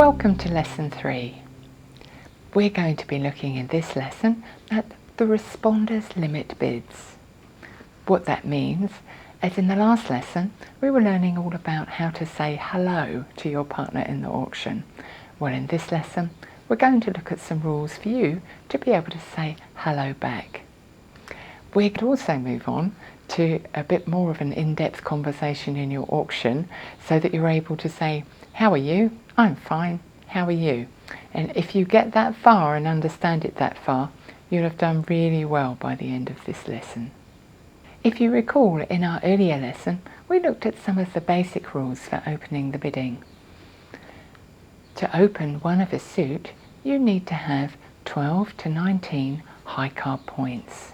Welcome to Lesson 3. We're going to be looking in this lesson at the responders limit bids. What that means, as in the last lesson, we were learning all about how to say hello to your partner in the auction. Well, in this lesson, we're going to look at some rules for you to be able to say hello back. We could also move on to a bit more of an in-depth conversation in your auction so that you're able to say, "How are you? I'm fine. How are you?" And if you get that far and understand it that far, you'll have done really well by the end of this lesson. If you recall, in our earlier lesson, we looked at some of the basic rules for opening the bidding. To open one of a suit, you need to have 12 to 19 high card points.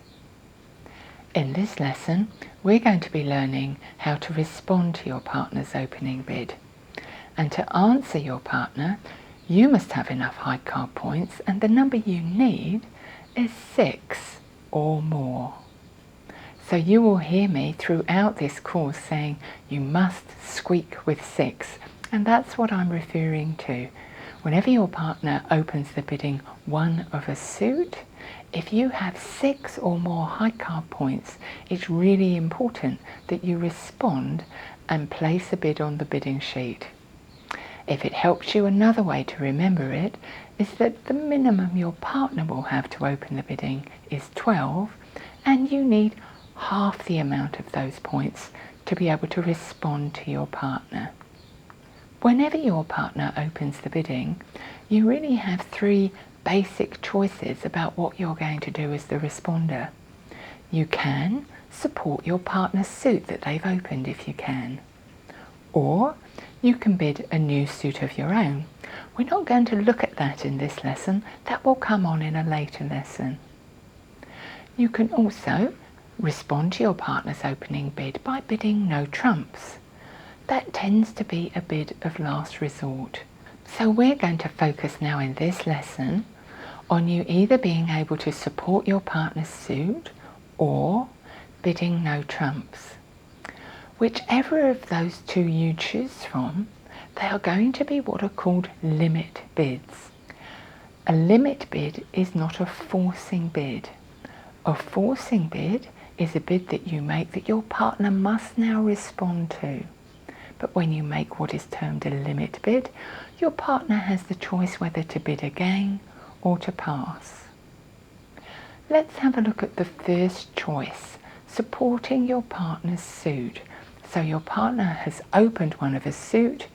In this lesson, we're going to be learning how to respond to your partner's opening bid. And to answer your partner, you must have enough high card points, and the number you need is 6 or more. So you will hear me throughout this course saying you must squeak with 6, and that's what I'm referring to. Whenever your partner opens the bidding one of a suit, if you have 6 or more high card points, it's really important that you respond and place a bid on the bidding sheet. If it helps you, another way to remember it is that the minimum your partner will have to open the bidding is 12, and you need half the amount of those points to be able to respond to your partner. Whenever your partner opens the bidding, you really have 3 basic choices about what you're going to do as the responder. You can support your partner's suit that they've opened if you can, or you can bid a new suit of your own. We're not going to look at that in this lesson. That will come on in a later lesson. You can also respond to your partner's opening bid by bidding no trumps. That tends to be a bid of last resort. So we're going to focus now in this lesson on you either being able to support your partner's suit or bidding no trumps. Whichever of those two you choose from, they are going to be what are called limit bids. A limit bid is not a forcing bid. A forcing bid is a bid that you make that your partner must now respond to. But when you make what is termed a limit bid, your partner has the choice whether to bid again or to pass. Let's have a look at the first choice, supporting your partner's suit. So your partner has opened one of a suit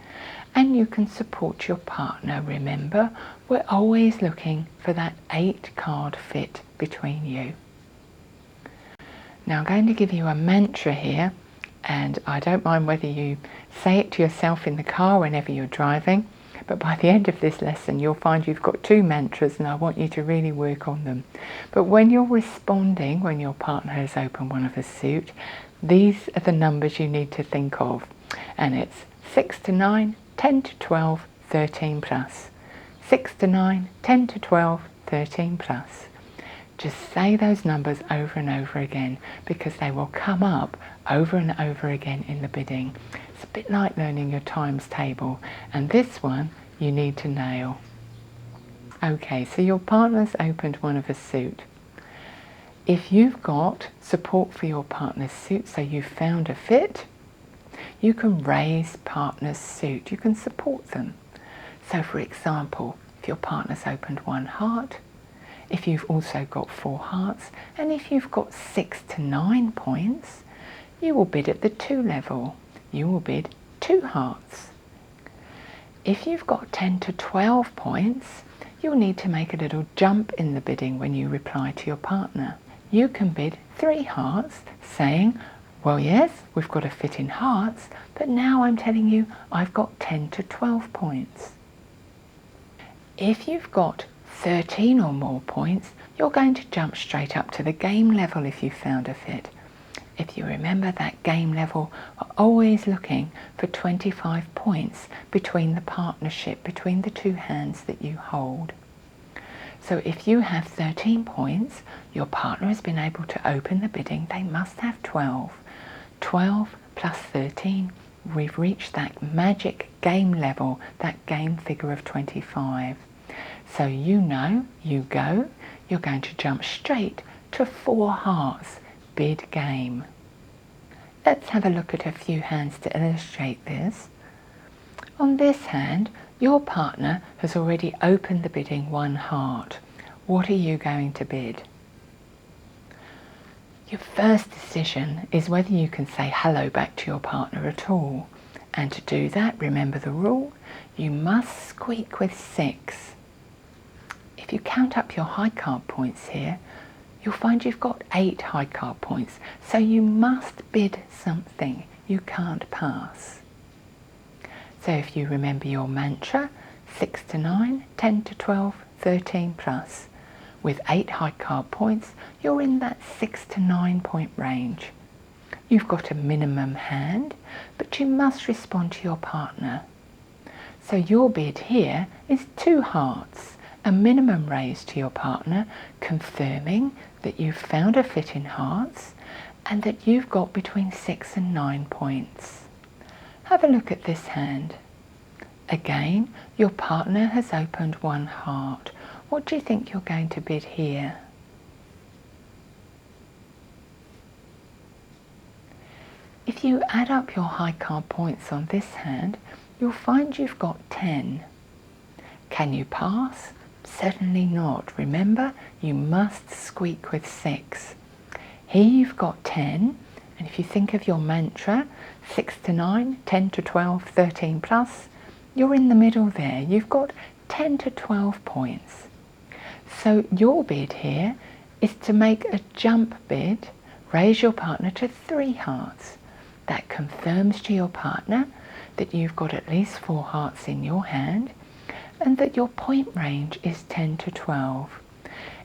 and you can support your partner. Remember, we're always looking for that 8 card fit between you. Now I'm going to give you a mantra here, and I don't mind whether you say it to yourself in the car whenever you're driving, but by the end of this lesson you'll find you've got 2 mantras and I want you to really work on them. But when you're responding, when your partner has opened one of a suit, these are the numbers you need to think of, and it's 6 to 9, 10 to 12, 13 plus. 6 to 9, 10 to 12, 13 plus. Just say those numbers over and over again because they will come up over and over again in the bidding. It's a bit like learning your times table, and this one you need to nail. Okay, so your partner's opened one of a suit. If you've got support for your partner's suit, so you've found a fit, you can raise partner's suit. You can support them. So for example, if your partner's opened 1 heart, if you've also got 4 hearts, and if you've got 6 to 9 points, you will bid at the 2 level. You will bid 2 hearts. If you've got 10 to 12 points, you'll need to make a little jump in the bidding when you reply to your partner. You can bid 3 hearts, saying, well, yes, we've got a fit in hearts, but now I'm telling you I've got 10 to 12 points. If you've got 13 or more points, you're going to jump straight up to the game level if you've found a fit. If you remember, that game level, we're always looking for 25 points between the partnership, between the 2 hands that you hold. So if you have 13 points, your partner has been able to open the bidding, they must have 12. 12 plus 13 we've reached that magic game level, that game figure of 25. So you know, you go, you're going to jump straight to 4 hearts, bid game. Let's have a look at a few hands to illustrate this. On this hand, your partner has already opened the bidding 1 heart. What are you going to bid? Your first decision is whether you can say hello back to your partner at all. And to do that, remember the rule, you must squeak with 6. If you count up your high card points here, you'll find you've got 8 high card points. So you must bid something. You can't pass. So if you remember your mantra, 6 to 9, 10 to 12, 13 plus. With 8 high card points, you're in that 6 to 9 point range. You've got a minimum hand, but you must respond to your partner. So your bid here is 2 hearts, a minimum raise to your partner, confirming that you've found a fit in hearts and that you've got between 6 and 9 points. Have a look at this hand. Again, your partner has opened 1 heart. What do you think you're going to bid here? If you add up your high card points on this hand, you'll find you've got 10. Can you pass? Certainly not. Remember, you must squeak with 6. Here you've got 10, and if you think of your mantra, 6 to 9, 10 to 12, 13 plus, you're in the middle there. You've got 10 to 12 points. So your bid here is to make a jump bid, raise your partner to 3 hearts. That confirms to your partner that you've got at least 4 hearts in your hand and that your point range is 10 to 12.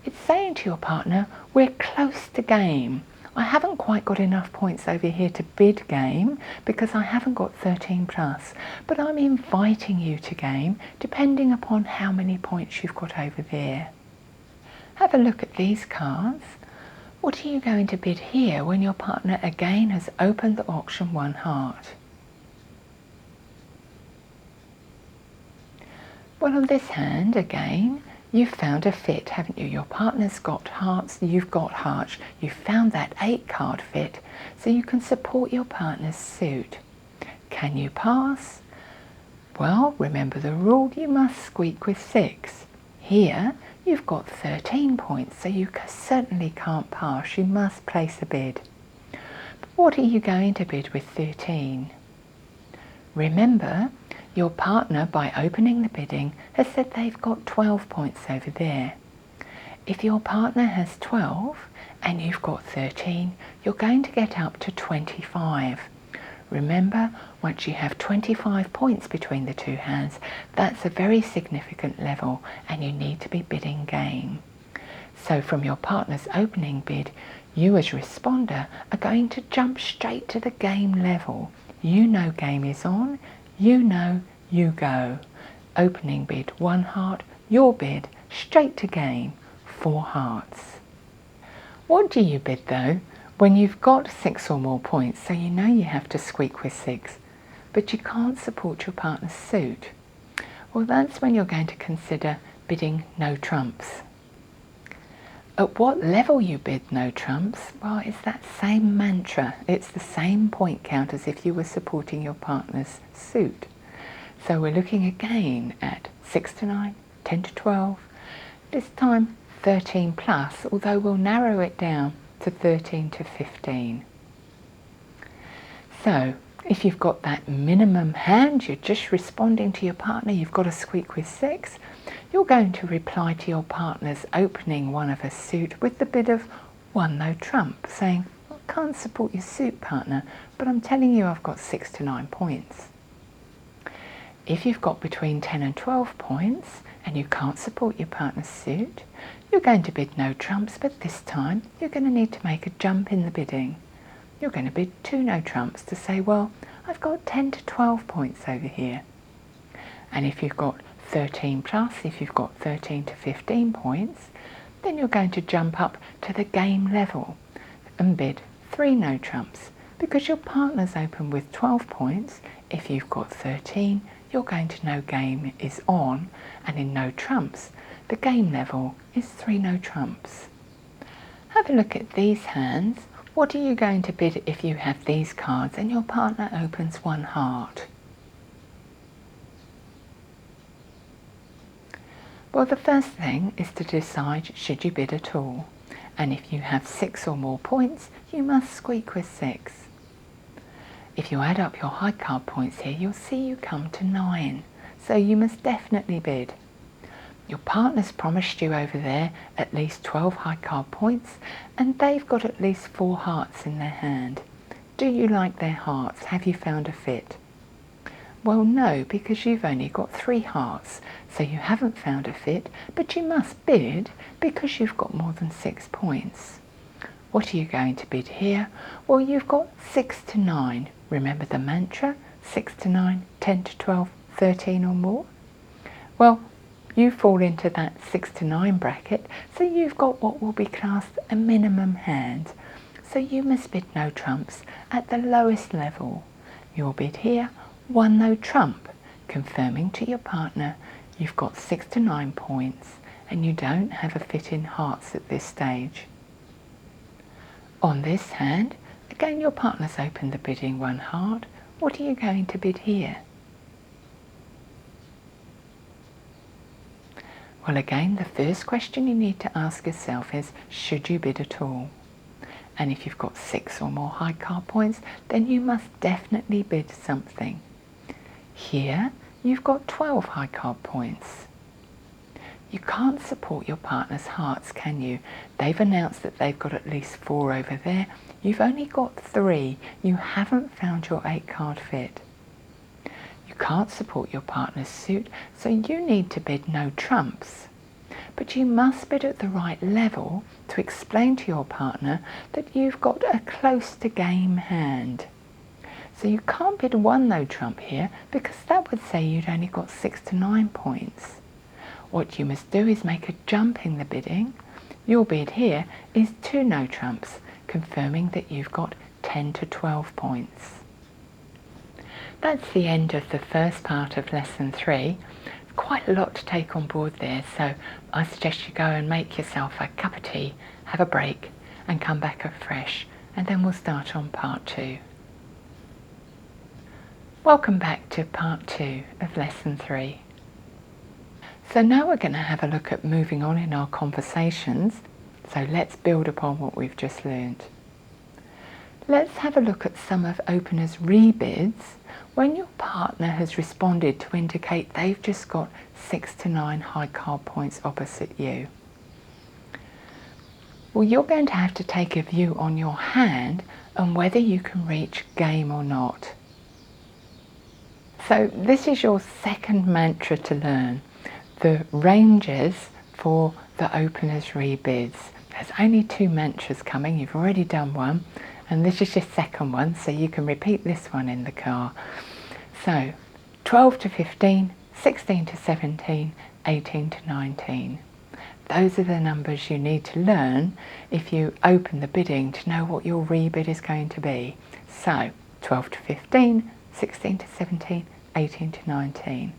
It's saying to your partner, we're close to game. I haven't quite got enough points over here to bid game because I haven't got 13 plus, but I'm inviting you to game depending upon how many points you've got over there. Have a look at these cards. What are you going to bid here when your partner again has opened the auction 1 heart? Well, on this hand, again, you've found a fit, haven't you? Your partner's got hearts, you've got hearts. You've found that 8 card fit, so you can support your partner's suit. Can you pass? Well, remember the rule, you must squeak with 6. Here, you've got 13 points, so you certainly can't pass. You must place a bid. But what are you going to bid with 13? Remember, your partner, by opening the bidding, has said they've got 12 points over there. If your partner has 12 and you've got 13, you're going to get up to 25. Remember, once you have 25 points between the 2 hands, that's a very significant level and you need to be bidding game. So from your partner's opening bid, you as responder are going to jump straight to the game level. You know game is on, you know you go. Opening bid 1 heart, your bid straight to game 4 hearts. What do you bid though when you've got 6 or more points, so you know you have to squeak with 6, but you can't support your partner's suit? Well, that's when you're going to consider bidding no trumps. At what level you bid no trumps? Well, it's that same mantra. It's the same point count as if you were supporting your partner's suit. So we're looking again at 6 to 9, 10 to 12, this time 13 plus, although we'll narrow it down to 13 to 15. So if you've got that minimum hand, you're just responding to your partner, you've got a squeak with 6, you're going to reply to your partner's opening one of a suit with the bid of 1 no trump, saying, I can't support your suit, partner, but I'm telling you I've got 6 to 9 points. If you've got between 10 and 12 points and you can't support your partner's suit, you're going to bid no trumps, but this time you're going to need to make a jump in the bidding. You're going to bid 2 no trumps to say, well, I've got 10 to 12 points over here. And if you've got 13 plus, if you've got 13 to 15 points, then you're going to jump up to the game level and bid 3 no trumps, because your partner's open with 12 points. If you've got 13, you're going to know game is on, and in no trumps, the game level is 3 no trumps. Have a look at these hands. What are you going to bid if you have these cards and your partner opens 1 heart? Well, the first thing is to decide should you bid at all. And if you have 6 or more points, you must squeak with 6. If you add up your high card points here, you'll see you come to 9. So you must definitely bid. Your partner's promised you over there at least 12 high card points, and they've got at least 4 hearts in their hand. Do you like their hearts? Have you found a fit? Well, no, because you've only got 3 hearts, so you haven't found a fit, but you must bid because you've got more than 6 points. What are you going to bid here? Well, you've got 6 to 9. Remember the mantra? 6 to 9, 10 to 12, 13 or more? Well, you fall into that 6 to 9 bracket, so you've got what will be classed a minimum hand. So you must bid no trumps at the lowest level. Your bid here, 1 no trump, confirming to your partner you've got 6 to 9 points and you don't have a fit in hearts at this stage. On this hand, again your partner's opened the bidding 1 heart. What are you going to bid here? Well, again, the first question you need to ask yourself is, should you bid at all? And if you've got 6 or more high card points, then you must definitely bid something. Here, you've got 12 high card points. You can't support your partner's hearts, can you? They've announced that they've got at least 4 over there. You've only got 3. You haven't found your 8 card fit. You can't support your partner's suit, so you need to bid no trumps. But you must bid at the right level to explain to your partner that you've got a close to game hand. So you can't bid 1 no trump here because that would say you'd only got 6 to 9 points. What you must do is make a jump in the bidding. Your bid here is 2 no trumps, confirming that you've got 10 to 12 points. That's the end of the first part of lesson 3. Quite a lot to take on board there, so I suggest you go and make yourself a cup of tea, have a break and come back afresh, and then we'll start on part 2. Welcome back to part 2 of lesson 3. So now we're going to have a look at moving on in our conversations, so let's build upon what we've just learned. Let's have a look at some of openers' rebids when your partner has responded to indicate they've just got 6 to 9 high card points opposite you. Well, you're going to have to take a view on your hand and whether you can reach game or not. So this is your second mantra to learn, the ranges for the openers' rebids. There's only 2 mantras coming, you've already done one, and this is your second one, so you can repeat this one in the car. So 12 to 15, 16 to 17, 18 to 19. Those are the numbers you need to learn if you open the bidding to know what your rebid is going to be. So 12 to 15, 16 to 17, 18 to 19.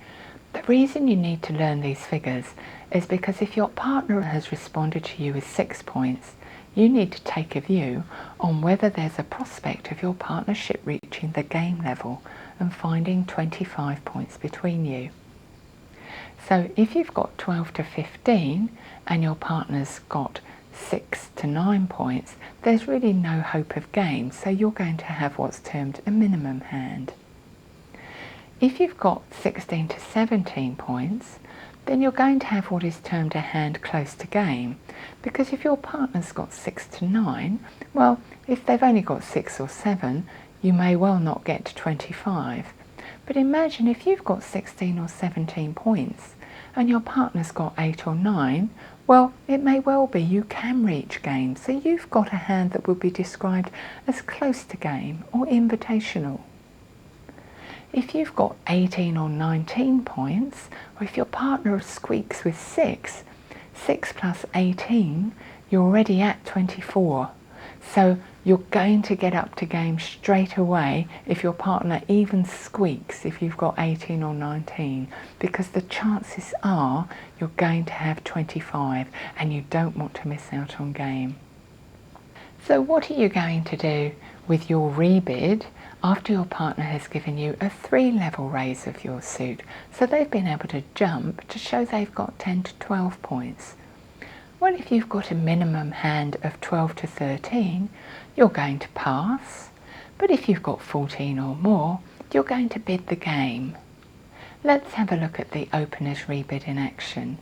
The reason you need to learn these figures is because if your partner has responded to you with 6 points, you need to take a view on whether there's a prospect of your partnership reaching the game level and finding 25 points between you. So if you've got 12 to 15 and your partner's got 6 to 9 points, there's really no hope of game, so you're going to have what's termed a minimum hand. If you've got 16 to 17 points, then you're going to have what is termed a hand close to game, because if your partner's got 6 to 9, well, if they've only got 6 or 7, you may well not get to 25. But imagine if you've got 16 or 17 points and your partner's got 8 or 9, well, it may well be you can reach game, so you've got a hand that would be described as close to game or invitational. If you've got 18 or 19 points, or if your partner squeaks with 6 plus 18, you're already at 24. So You're going to get up to game straight away if your partner even squeaks if you've got 18 or 19, because the chances are you're going to have 25 and you don't want to miss out on game. So what are you going to do with your rebid after your partner has given you a 3-level raise of your suit? So they've been able to jump to show they've got 10 to 12 points. Well, if you've got a minimum hand of 12 to 13, you're going to pass. But if you've got 14 or more, you're going to bid the game. Let's have a look at the opener's rebid in action.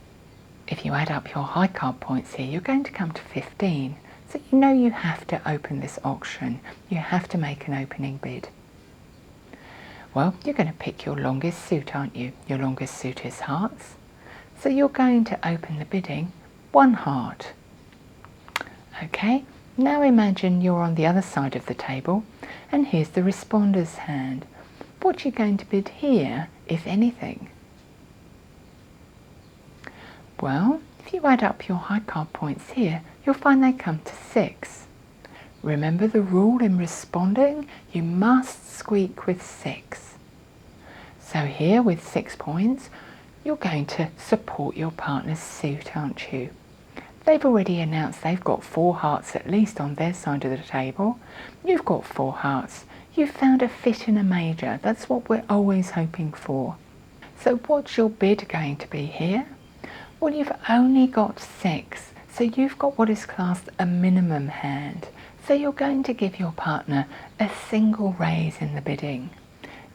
If you add up your high card points here, you're going to come to 15. So you know you have to open this auction. You have to make an opening bid. Well, you're going to pick your longest suit, aren't you? Your longest suit is hearts. So you're going to open the bidding 1 heart. Okay, now imagine you're on the other side of the table and here's the responder's hand. What are you going to bid here, if anything? Well, if you add up your high card points here, you'll find they come to 6. Remember the rule in responding? You must squeak with 6. So here with 6 points, you're going to support your partner's suit, aren't you? They've already announced they've got 4 hearts at least on their side of the table. You've got 4 hearts. You've found a fit in a major. That's what we're always hoping for. So what's your bid going to be here? Well, you've only got 6, so you've got what is classed a minimum hand. So you're going to give your partner a single raise in the bidding.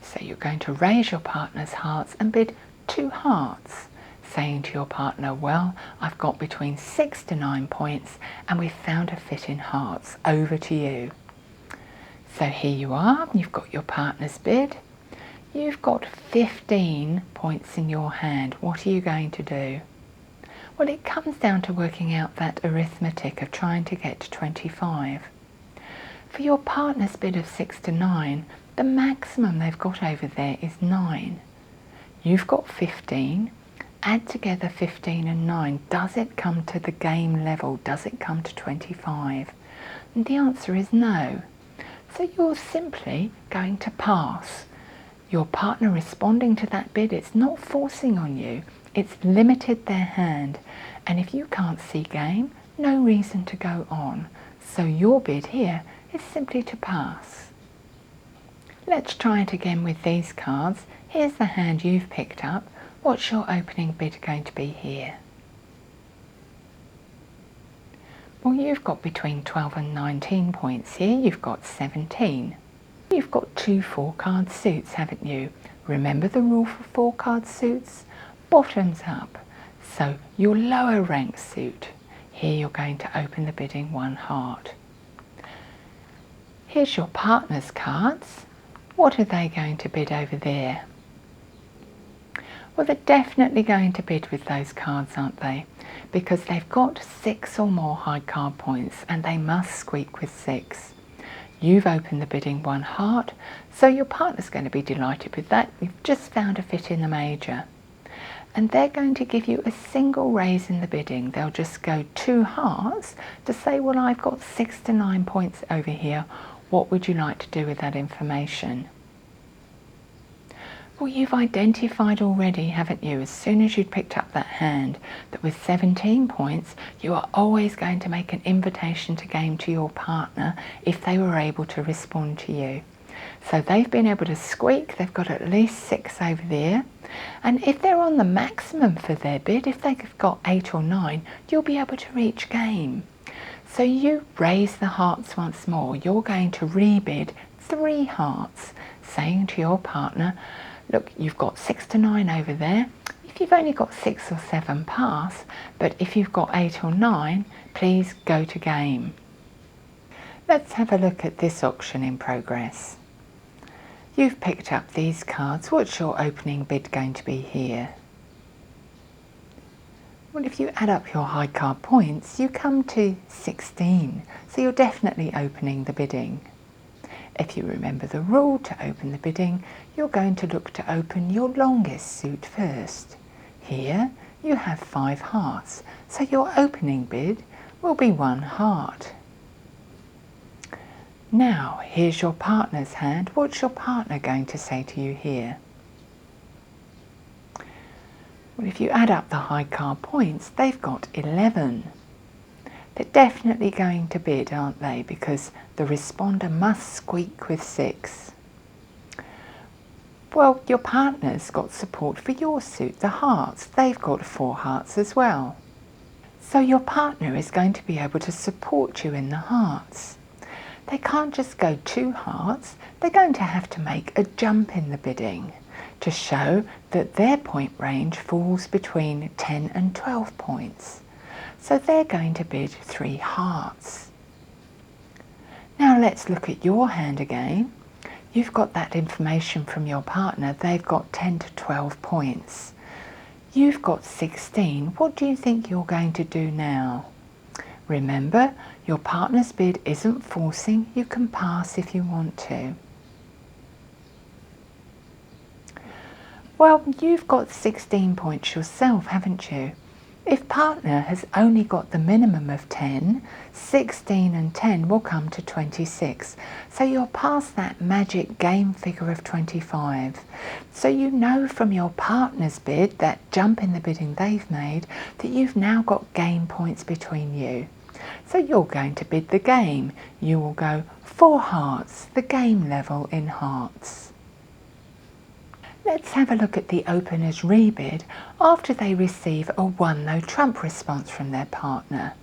So you're going to raise your partner's hearts and bid 2 hearts, saying to your partner, well, I've got between 6 to 9 points and we've found a fit in hearts. Over to you. So here you are, you've got your partner's bid. You've got 15 points in your hand. What are you going to do? Well, it comes down to working out that arithmetic of trying to get to 25. For your partner's bid of 6 to 9, the maximum they've got over there is 9. You've got 15. Add together 15 and 9. Does it come to the game level? Does it come to 25? And the answer is no. So you're simply going to pass. Your partner responding to that bid, it's not forcing on you. It's limited their hand. And if you can't see game, no reason to go on. So your bid here is simply to pass. Let's try it again with these cards. Here's the hand you've picked up. What's your opening bid going to be here? Well, you've got between 12 and 19 points here. You've got 17. You've got 2 4-card suits, haven't you? Remember the rule for 4-card suits? Bottoms up. So your lower rank suit. Here you're going to open the bidding 1 heart. Here's your partner's cards. What are they going to bid over there? Well, they're definitely going to bid with those cards, aren't they? Because they've got 6 or more high card points and they must squeak with 6. You've opened the bidding 1 heart, so your partner's going to be delighted with that. You've just found a fit in the major. And they're going to give you a single raise in the bidding. They'll just go 2 hearts to say, well, I've got 6 to 9 points over here. What would you like to do with that information? Well, you've identified already, haven't you, as soon as you'd picked up that hand, that with 17 points, you are always going to make an invitation to game to your partner if they were able to respond to you. So they've been able to squeak, they've got at least 6 over there. And if they're on the maximum for their bid, if they've got 8 or 9, you'll be able to reach game. So you raise the hearts once more. You're going to rebid 3 hearts, saying to your partner, look, you've got 6 to 9 over there. If you've only got 6 or 7, pass. But if you've got 8 or 9, please go to game. Let's have a look at this auction in progress. You've picked up these cards. What's your opening bid going to be here? Well, if you add up your high card points, you come to 16. So you're definitely opening the bidding. If you remember the rule to open the bidding, you're going to look to open your longest suit first. Here you have 5 hearts, so your opening bid will be 1 heart. Now, here's your partner's hand. What's your partner going to say to you here? Well, if you add up the high card points, they've got 11. They're definitely going to bid, aren't they? Because the responder must squeak with 6. Well, your partner's got support for your suit, the hearts. They've got 4 hearts as well. So your partner is going to be able to support you in the hearts. They can't just go 2 hearts. They're going to have to make a jump in the bidding to show that their point range falls between 10 and 12 points. So they're going to bid 3 hearts. Now let's look at your hand again. You've got that information from your partner. They've got 10 to 12 points. You've got 16. What do you think you're going to do now? Remember, your partner's bid isn't forcing. You can pass if you want to. Well, you've got 16 points yourself, haven't you? If partner has only got the minimum of 10, 16 and 10 will come to 26. So you're past that magic game figure of 25. So you know from your partner's bid, that jump in the bidding they've made, that you've now got game points between you. So you're going to bid the game. You will go 4 hearts, the game level in hearts. Let's have a look at the opener's rebid after they receive a 1 no trump response from their partner.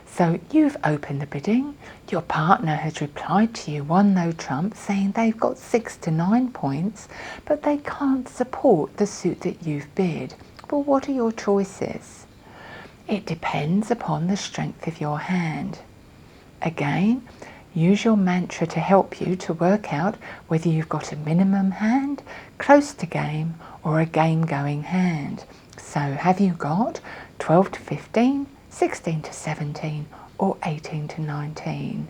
So you've opened the bidding, your partner has replied to you 1 no trump saying they've got 6 to 9 points, but they can't support the suit that you've bid. Well, what are your choices? It depends upon the strength of your hand. Again, use your mantra to help you to work out whether you've got a minimum hand, close to game, or a game-going hand. So have you got 12 to 15, 16 to 17, or 18 to 19?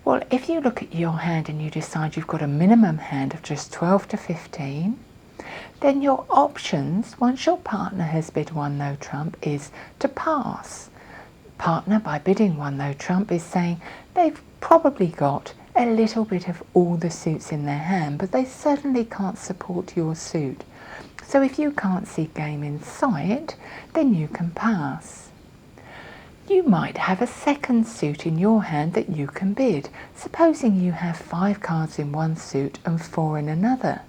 Well, if you look at your hand and you decide you've got a minimum hand of just 12 to 15, then your options, once your partner has bid 1 no trump, is to pass. Partner, by bidding 1 no trump, is saying they've probably got a little bit of all the suits in their hand, but they certainly can't support your suit. So if you can't see game in sight, then you can pass. You might have a second suit in your hand that you can bid, supposing you have 5 cards in one suit and 4 in another.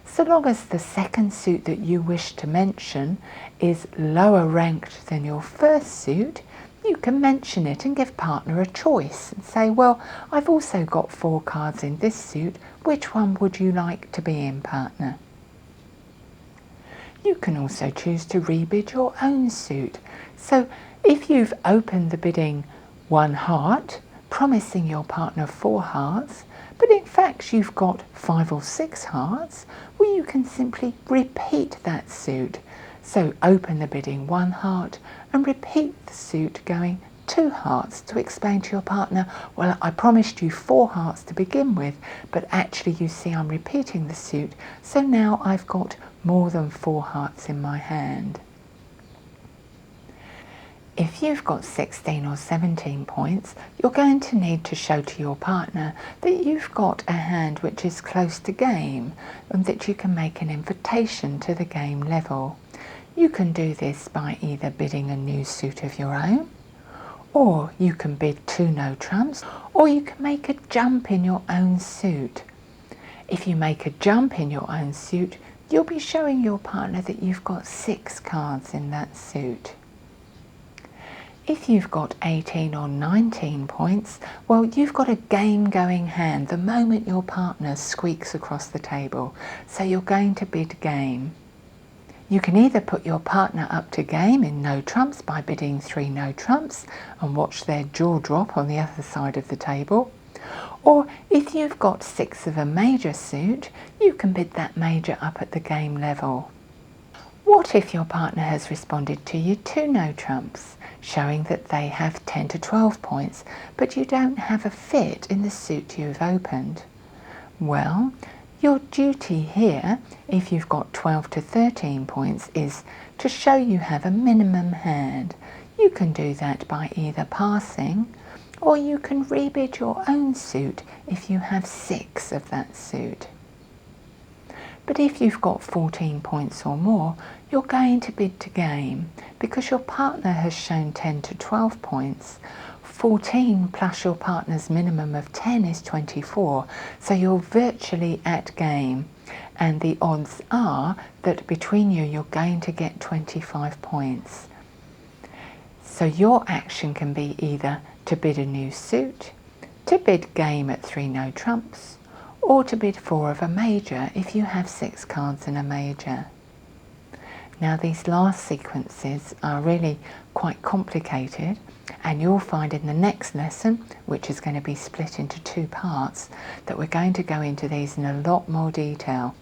So long as the second suit that you wish to mention is lower ranked than your first suit, you can mention it and give partner a choice and say, well, I've also got 4 cards in this suit. Which one would you like to be in, partner? You can also choose to rebid your own suit. So if you've opened the bidding 1 heart, promising your partner 4 hearts, but in fact you've got 5 or 6 hearts, well, you can simply repeat that suit. So open the bidding 1 heart and repeat the suit going 2 hearts to explain to your partner, well, I promised you 4 hearts to begin with, but actually you see I'm repeating the suit, so now I've got more than 4 hearts in my hand. If you've got 16 or 17 points, you're going to need to show to your partner that you've got a hand which is close to game and that you can make an invitation to the game level. You can do this by either bidding a new suit of your own, or you can bid 2 no trumps, or you can make a jump in your own suit. If you make a jump in your own suit, you'll be showing your partner that you've got 6 cards in that suit. If you've got 18 or 19 points, well, you've got a game-going hand the moment your partner squeaks across the table, so you're going to bid game. You can either put your partner up to game in no trumps by bidding 3 no trumps and watch their jaw drop on the other side of the table, or if you've got 6 of a major suit, you can bid that major up at the game level. What if your partner has responded to you 2 no trumps, showing that they have 10 to 12 points, but you don't have a fit in the suit you've opened? Well, your duty here, if you've got 12 to 13 points, is to show you have a minimum hand. You can do that by either passing Or you can rebid your own suit if you have 6 of that suit. But if you've got 14 points or more, you're going to bid to game because your partner has shown 10 to 12 points. 14 plus your partner's minimum of 10 is 24, so you're virtually at game, and the odds are that between you you're going to get 25 points. So your action can be either to bid a new suit, to bid game at 3 no trumps, or to bid 4 of a major if you have 6 cards in a major. Now these last sequences are really quite complicated, and you'll find in the next lesson, which is going to be split into 2 parts, that we're going to go into these in a lot more detail.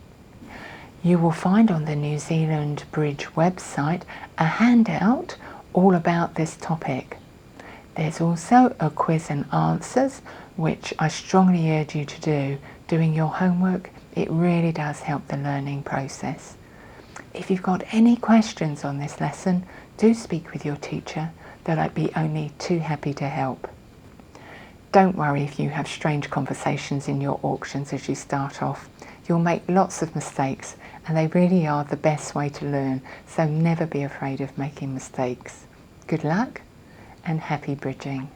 You will find on the New Zealand Bridge website a handout all about this topic. There's also a quiz and answers, which I strongly urge you to do. Doing your homework, it really does help the learning process. If you've got any questions on this lesson, do speak with your teacher. They'll be only too happy to help. Don't worry if you have strange conversations in your auctions as you start off. You'll make lots of mistakes, and they really are the best way to learn, so never be afraid of making mistakes. Good luck and happy bridging.